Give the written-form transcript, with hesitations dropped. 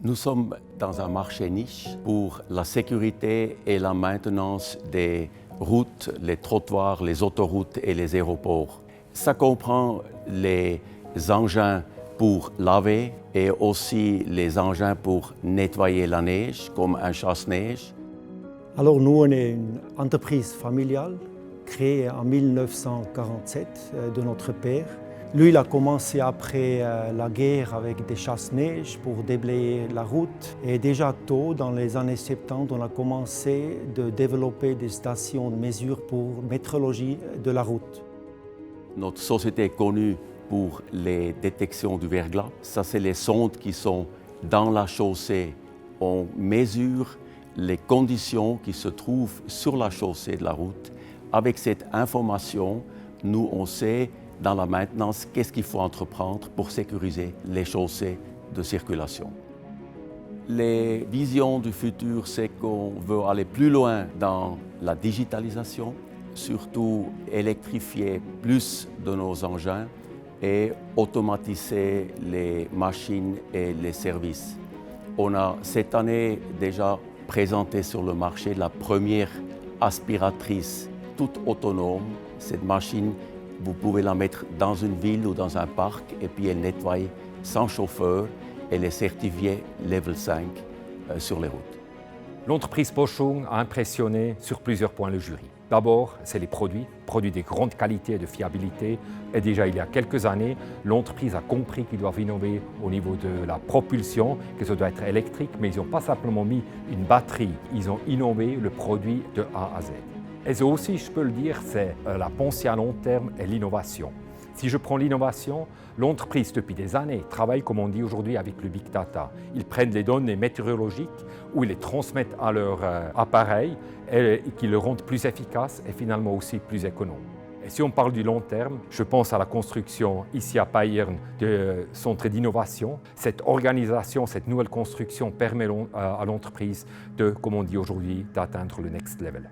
Nous sommes dans un marché niche pour la sécurité et la maintenance des routes, les trottoirs, les autoroutes et les aéroports. Ça comprend les engins pour laver et aussi les engins pour nettoyer la neige, comme un chasse-neige. Alors nous, on est une entreprise familiale créée en 1947 de notre père. Lui, il a commencé après la guerre avec des chasse-neige pour déblayer la route. Et déjà tôt, dans les années 70, on a commencé de développer des stations de mesure pour métrologie de la route. Notre société est connue pour les détections du verglas. Ça, c'est les sondes qui sont dans la chaussée. On mesure les conditions qui se trouvent sur la chaussée de la route. Avec cette information, nous, on sait dans la maintenance qu'est-ce qu'il faut entreprendre pour sécuriser les chaussées de circulation. Les visions du futur, c'est qu'on veut aller plus loin dans la digitalisation, surtout électrifier plus de nos engins et automatiser les machines et les services. On a cette année déjà présenté sur le marché la première aspiratrice toute autonome. Cette machine, vous pouvez la mettre dans une ville ou dans un parc et puis elle nettoie sans chauffeur. Elle est certifiée Level 5 sur les routes. L'entreprise Boschung a impressionné sur plusieurs points le jury. D'abord, c'est les produits de grande qualité et de fiabilité. Et déjà, il y a quelques années, l'entreprise a compris qu'ils doivent innover au niveau de la propulsion, que ça doit être électrique, mais ils n'ont pas simplement mis une batterie, ils ont innové le produit de A à Z. Et aussi, je peux le dire, c'est la pensée à long terme et l'innovation. Si je prends l'innovation, l'entreprise, depuis des années, travaille, comme on dit aujourd'hui, avec le Big Data. Ils prennent les données météorologiques ou ils les transmettent à leur appareil et qui le rendent plus efficace et finalement aussi plus économe. Et si on parle du long terme, je pense à la construction ici à Payerne de centre d'innovation. Cette organisation, cette nouvelle construction permet à l'entreprise de, comme on dit aujourd'hui, d'atteindre le next level.